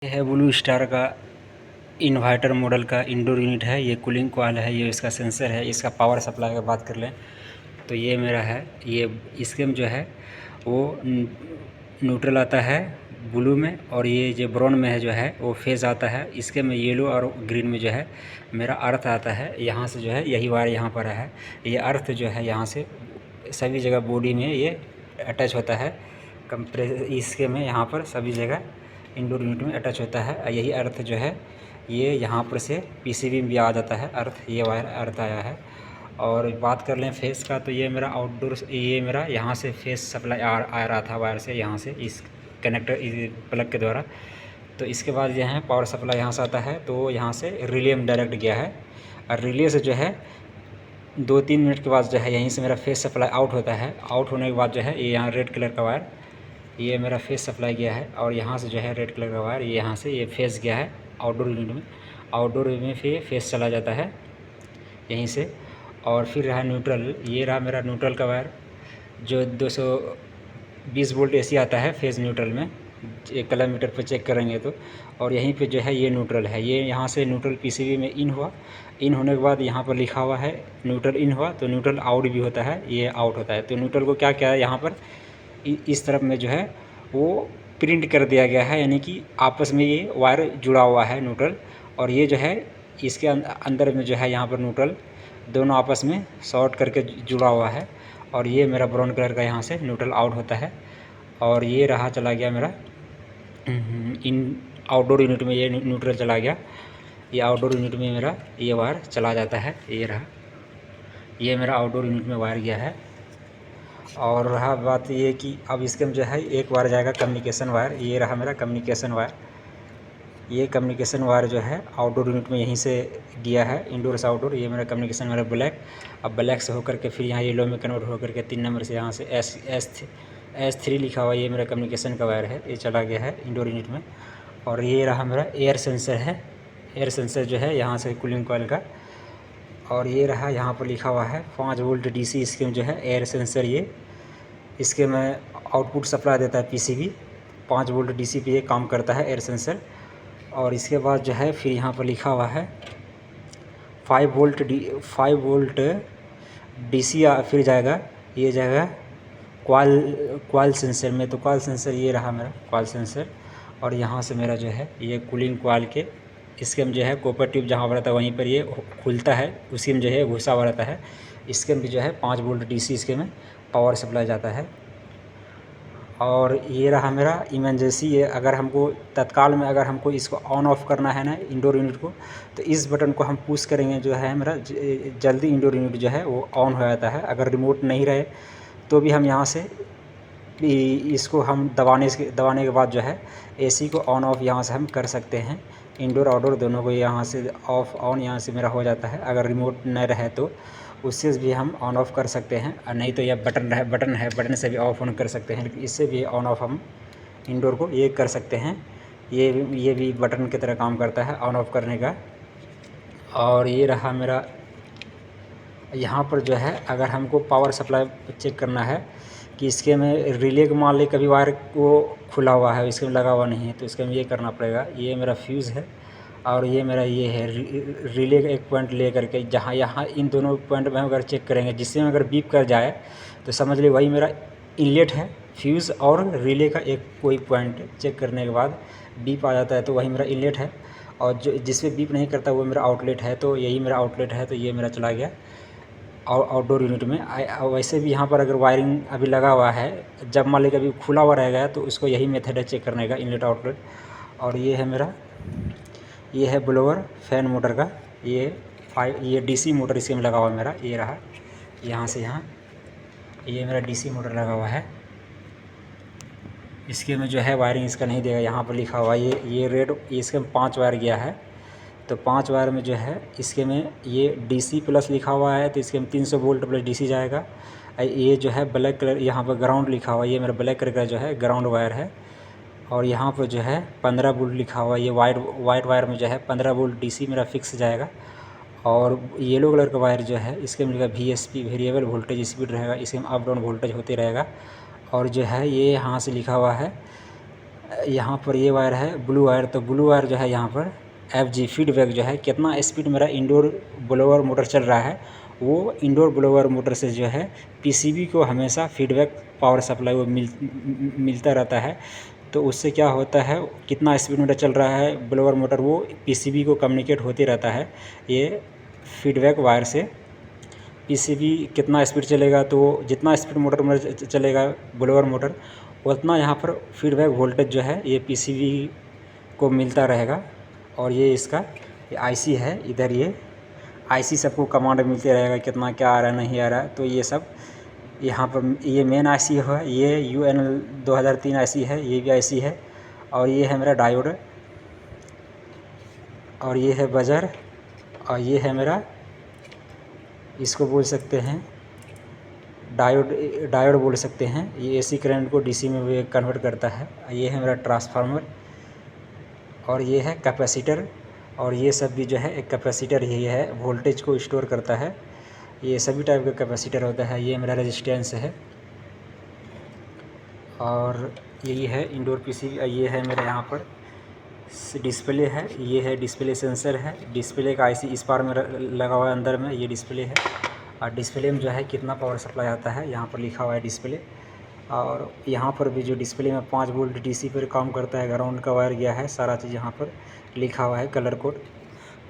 ये है blue star का इन्वर्टर मॉडल का इंडोर यूनिट है। ये कूलिंग कॉइल है, ये इसका सेंसर है। इसका पावर सप्लाई की बात कर लें तो ये मेरा है। ये इसके में जो है वो न्यूट्रल आता है ब्लू में, और ये जो ब्राउन में है जो है वो फेज आता है। इसके में येलो और ग्रीन में जो है मेरा अर्थ आता है। यहाँ से जो है यही वायर यहाँ पर है। ये अर्थ जो है यहाँ से सभी जगह बॉडी में ये अटैच होता है। कंप्रेस इसके में यहाँ पर सभी जगह इंडोर यूनिट में अटैच होता है। यही अर्थ जो है ये यहाँ पर से पीसीबी में भी आ जाता है अर्थ। ये वायर अर्थ आया है। और बात कर लें फेस का तो ये मेरा आउटडोर, ये मेरा यहाँ से फेस सप्लाई आ रहा था वायर से, यहाँ से इस कनेक्टर प्लग के द्वारा। तो इसके बाद जो है पावर सप्लाई यहाँ से आता है, तो यहाँ से रिले में डायरेक्ट गया है। और रिले से जो है 2-3 मिनट के बाद जो है यहीं से मेरा फेस सप्लाई आउट होता है। आउट होने के बाद जो है ये यहाँ रेड कलर का वायर ये मेरा फेस सप्लाई गया है, और यहाँ से जो है रेड कलर का वायर ये यहाँ से ये फेस गया है आउटडोर यूनिट में। आउटडोर में फिर फेस चला जाता है यहीं से। और फिर रहा न्यूट्रल, ये रहा मेरा न्यूट्रल का वायर जो 220 वोल्ट एसी आता है फेज़ न्यूट्रल में, एक कलर मीटर पर चेक करेंगे तो। और यहीं पे जो है ये न्यूट्रल है। ये यहाँ से न्यूट्रल पीसीबी में इन हुआ, इन होने के बाद यहाँ पर लिखा हुआ है न्यूट्रल इन हुआ, तो न्यूट्रल आउट भी होता है, ये आउट होता है। तो न्यूट्रल को क्या क्या है यहाँ पर इस तरफ में जो है वो प्रिंट कर दिया गया है, यानी कि आपस में ये वायर जुड़ा हुआ है न्यूट्रल। और ये जो है इसके अंदर में जो है यहाँ पर न्यूट्रल दोनों आपस में शॉर्ट करके जुड़ा हुआ है। और ये मेरा ब्राउन कलर का यहाँ से न्यूट्रल आउट होता है। और ये रहा चला गया मेरा इन आउटडोर यूनिट में, ये न्यूट्रल चला गया। ये आउटडोर यूनिट में मेरा ये वायर चला जाता है। ये रहा, ये मेरा आउटडोर यूनिट में वायर गया है। और रहा बात ये कि अब इसके में जो है एक वायर जाएगा कम्युनिकेशन वायर। ये रहा मेरा कम्युनिकेशन वायर। ये कम्युनिकेशन वायर जो है आउटडोर यूनिट में यहीं से गया है, इंडोर से आउटडोर। ये मेरा कम्युनिकेशन वायर ब्लैक। अब ब्लैक से होकर के फिर यहाँ येलो में कन्वर्ट होकर के 3 नंबर से यहाँ से S3 लिखा हुआ ये मेरा कम्युनिकेशन का वायर है, ये चला गया है इंडोर यूनिट में। और ये रहा मेरा एयर सेंसर है। एयर सेंसर जो है यहाँ से कूलिंग कॉइल का। और ये रहा यहाँ पर लिखा हुआ है 5 वोल्ट DC इसके में जो है एयर सेंसर। ये इसके में आउटपुट सप्लाई देता है पीसीबी। 5 वोल्ट DC पे ये काम करता है एयर सेंसर। और इसके बाद जो है फिर यहाँ पर लिखा हुआ है 5 वोल्ट DC फिर जाएगा, ये जाएगा कॉइल सेंसर में। तो कॉइल सेंसर ये रहा मेरा कॉइल सेंसर। और यहाँ से मेरा जो है ये कूलिंग कॉइल के इसके में जो है कॉपर ट्यूब जहाँ पर रहता है वहीं पर ये खुलता है, उसी में जो है घुसा हुआ रहता है। इसके में भी जो है 5 वोल्ट DC इसके में पावर सप्लाई जाता है। और ये रहा मेरा इमरजेंसी। ये अगर हमको तत्काल में अगर हमको इसको ऑन ऑफ करना है ना इंडोर यूनिट को, तो इस बटन को हम पुश करेंगे जो है मेरा जल्दी इंडोर यूनिट जो है वो ऑन हो जाता है। अगर रिमोट नहीं रहे तो भी हम यहाँ से इसको हम दबाने के बाद जो है AC को ऑन ऑफ यहाँ से हम कर सकते हैं। इंडोर आउटडोर दोनों को यहाँ से ऑफ ऑन यहाँ से मेरा हो जाता है। अगर रिमोट न रहे तो उससे भी हम ऑन ऑफ कर सकते हैं, और नहीं तो यह बटन से भी ऑफ ऑन कर सकते हैं। लेकिन इससे भी ऑन ऑफ हम इंडोर को ये कर सकते हैं। ये भी बटन की तरह काम करता है ऑन ऑफ करने का। और ये रहा मेरा यहाँ पर जो है अगर हमको पावर सप्लाई चेक करना है कि इसके में रिले को मान ले कभी वायर वो खुला हुआ है, इसके में लगा हुआ नहीं है, तो इसके में ये करना पड़ेगा। ये मेरा फ्यूज़ है और ये मेरा ये है रिले का एक पॉइंट ले करके जहाँ यहाँ इन दोनों पॉइंट में अगर चेक करेंगे, जिससे अगर बीप कर जाए तो समझ ली वही मेरा इनलेट है। फ्यूज़ और रिले का एक कोई पॉइंट चेक करने के बाद बीप आ जाता है तो वही मेरा इनलेट है, और जो जिसमें बीप नहीं करता वो मेरा आउटलेट है। तो यही मेरा आउटलेट है, तो ये मेरा चला गया आउटडोर यूनिट में। वैसे भी यहाँ पर अगर वायरिंग अभी लगा हुआ है, जब मान लीजिए अभी खुला हुआ रहेगा तो उसको यही मेथड है चेक करने का, इनलेट आउटलेट। और ये है मेरा, ये है ब्लोअर फैन मोटर का, ये DC मोटर इसके में लगा हुआ है मेरा। ये रहा यहाँ से यहाँ, ये मेरा DC मोटर लगा हुआ है। इसके में जो है वायरिंग इसका नहीं देगा, यहाँ पर लिखा हुआ है ये रेड, इसके में 5 वायर गया है। तो 5 वायर में जो है इसके में ये DC प्लस लिखा हुआ है, तो इसके में 300 वोल्ट प्लस DC जाएगा। ये जो है ब्लैक कलर यहाँ पर ग्राउंड लिखा हुआ है, ये मेरा ब्लैक कलर का जो है ग्राउंड वायर है। और यहाँ पर जो है 15 वोल्ट लिखा हुआ है, ये वाइट वायर में जो है 15 वोल्ट DC मेरा फिक्स जाएगा। और येलो कलर का वायर जो है इसके में लिखा VSP वेरिएबल वोल्टेज स्पीड रहेगा, इसके में अप डाउन वोल्टेज होते रहेगा। और जो है ये यहाँ से लिखा हुआ है यहाँ पर ये वायर है ब्लू वायर, तो ब्लू वायर जो है यहाँ पर FG फीडबैक जो है कितना स्पीड मेरा इंडोर ब्लोअर मोटर चल रहा है, वो इंडोर ब्लोअर मोटर से जो है PCB को हमेशा फीडबैक पावर सप्लाई वो मिलता रहता है। तो उससे क्या होता है, कितना स्पीड में चल रहा है ब्लोअर मोटर, वो PCB को कम्युनिकेट होते रहता है ये फीडबैक वायर से। PCB कितना स्पीड चलेगा, तो जितना स्पीड मोटर में चलेगा ब्लोअर मोटर, उतना यहाँ पर फीडबैक वोल्टेज जो है ये PCB को मिलता रहेगा। और ये इसका ये IC है, इधर ये IC सबको कमांड मिलते रहेगा कितना क्या आ रहा है नहीं आ रहा है। तो ये सब यहाँ पर ये मेन IC है, ये UNL 2003 IC है, ये भी IC है। और ये है मेरा डायोड, और ये है बजर, और ये है मेरा, इसको बोल सकते हैं डायोड बोल सकते हैं। ये AC करंट को DC में भी कन्वर्ट करता है। ये है मेरा ट्रांसफार्मर, और ये है कैपेसिटर, और ये सब भी जो है एक कैपेसिटर ही है, वोल्टेज को स्टोर करता है। ये सभी टाइप का कैपेसिटर होता है। ये मेरा रेजिस्टेंस है, और यही है इंडोर PCB। ये है मेरा यहाँ पर डिस्प्ले है, ये है डिस्प्ले सेंसर है, डिस्प्ले का IC इस पार में लगा हुआ है अंदर में, ये डिस्प्ले है। और डिस्प्ले में जो है कितना पावर सप्लाई आता है यहाँ पर लिखा हुआ है डिस्प्ले। और यहाँ पर भी जो डिस्प्ले में 5 वोल्ट DC पर काम करता है, ग्राउंड का वायर गया है, सारा चीज़ यहाँ पर लिखा हुआ है कलर कोड।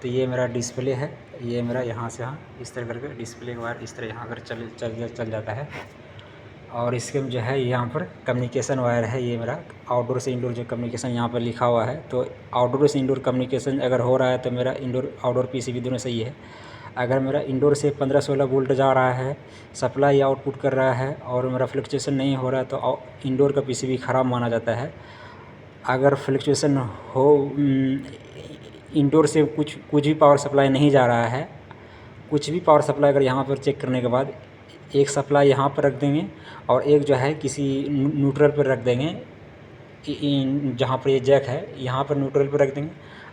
तो ये मेरा डिस्प्ले है, ये मेरा यहाँ से यहाँ इस तरह करके डिस्प्ले का वायर इस तरह यहाँ कर चल जाता है। और इसके में जो है यहाँ पर कम्युनिकेशन वायर है, ये मेरा आउटडोर से इंडोर जो कम्युनिकेशन यहाँ पर लिखा हुआ है। तो आउटडोर से इंडोर कम्युनिकेशन अगर हो रहा है तो मेरा इंडोर आउटडोर PCB दोनों सही है। अगर मेरा इंडोर से 15-16 वोल्ट जा रहा है, सप्लाई आउटपुट कर रहा है, और मेरा फ्लक्चुएसन नहीं हो रहा है, तो इंडोर का PCB ख़राब माना जाता है। अगर फ्लक्चुएसन हो, इंडोर से कुछ भी पावर सप्लाई नहीं जा रहा है, कुछ भी पावर सप्लाई अगर यहाँ पर चेक करने के बाद एक सप्लाई यहाँ पर रख देंगे और एक जो है किसी न्यूट्रल पर रख देंगे, जहाँ पर ये जैक है यहाँ पर न्यूट्रल पर रख देंगे,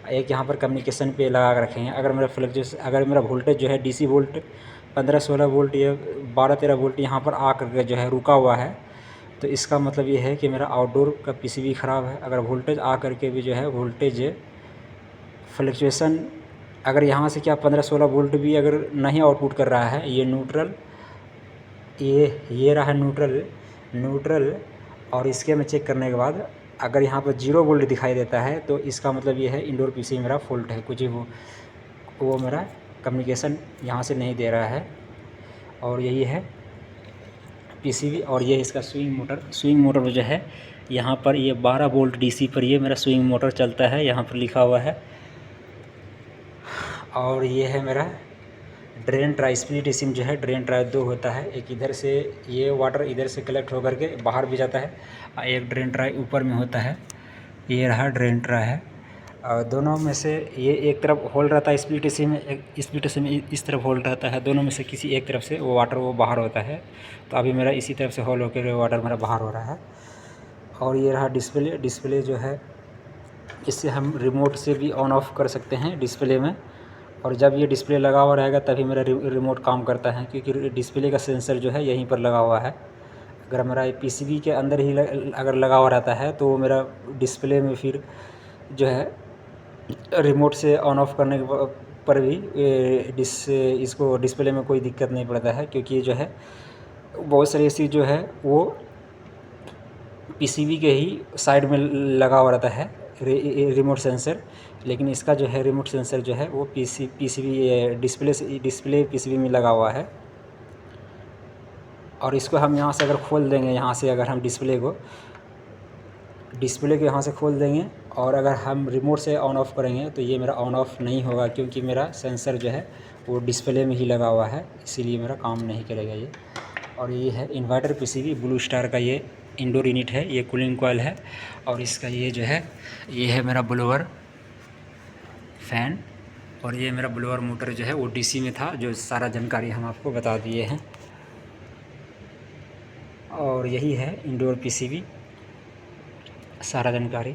एक यहाँ पर कम्युनिकेशन पे लगा कर रखेंगे। अगर मेरा फ्लक्चुएशन, अगर मेरा वोल्टेज जो है DC वोल्ट 15-16 वोल्ट या 12-13 वोल्ट यहाँ पर आ कर जो है रुका हुआ है, तो इसका मतलब ये है कि मेरा आउटडोर का PCB ख़राब है। अगर वोल्टेज आ कर के भी जो है वोल्टेज फ्लक्चुएसन, अगर यहाँ से क्या 15-16 वोल्ट भी अगर नहीं आउटपुट कर रहा है, ये न्यूट्रल, ये रहा न्यूट्रल, और इसके में चेक करने के बाद अगर यहाँ पर 0 वोल्ट दिखाई देता है, तो इसका मतलब ये है इंडोर PCB मेरा फॉल्ट है, कुछ वो मेरा कम्युनिकेशन यहाँ से नहीं दे रहा है। और यही है PCB। और ये इसका स्विंग मोटर जो है यहाँ पर ये 12 वोल्ट DC पर ये मेरा स्विंग मोटर चलता है, यहाँ पर लिखा हुआ है। और ये है मेरा ड्रेन ट्राई, स्प्लिट सिम जो है ड्रेन ट्राई 2 होता है। एक इधर से ये वाटर इधर से कलेक्ट होकर के बाहर भी जाता है, एक ड्रेन ट्राई ऊपर में होता है। ये रहा ड्रेन ट्राई है, और दोनों में से ये एक तरफ होल रहता है स्प्लिट सिम में, एक स्प्लिट सिम में इस तरफ होल रहता है। दोनों में से किसी एक तरफ से वो वाटर वो बाहर होता है। तो अभी मेरा इसी तरफ से होल होकर वाटर मेरा बाहर हो रहा है। और ये रहा डिस्प्ले जो है, इससे हम रिमोट से भी ऑन ऑफ कर सकते हैं डिस्प्ले में। और जब ये डिस्प्ले लगा हुआ रहेगा तभी मेरा रिमोट काम करता है, क्योंकि डिस्प्ले का सेंसर जो है यहीं पर लगा हुआ है। अगर मेरा PCB के अंदर ही अगर लगा हुआ रहता है तो मेरा डिस्प्ले में फिर जो है रिमोट से ऑन ऑफ करने पर भी इसको डिस्प्ले में कोई दिक्कत नहीं पड़ता है, क्योंकि ये जो है बहुत सारी ऐसी जो है वो PCB के ही साइड में लगा हुआ रहता है रिमोट सेंसर। लेकिन इसका जो है रिमोट सेंसर जो है वो PCB डिस्प्ले PCB में लगा हुआ है। और इसको हम यहाँ से अगर खोल देंगे, यहाँ से अगर हम डिस्प्ले को यहाँ से खोल देंगे और अगर हम रिमोट से ऑन ऑफ करेंगे तो ये मेरा ऑन ऑफ नहीं होगा, क्योंकि मेरा सेंसर जो है वो डिस्प्ले में ही लगा हुआ है, इसीलिए मेरा काम नहीं करेगा ये। और ये है इन्वर्टर PCB ब्लू स्टार का, ये इंडोर यूनिट है, ये कूलिंग कॉइल है। और इसका ये जो है ये है मेरा ब्लोअर फ़ैन, और ये मेरा ब्लोअर मोटर जो है वो DC में था, जो सारा जानकारी हम आपको बता दिए हैं। और यही है इंडोर PCB सारा जानकारी।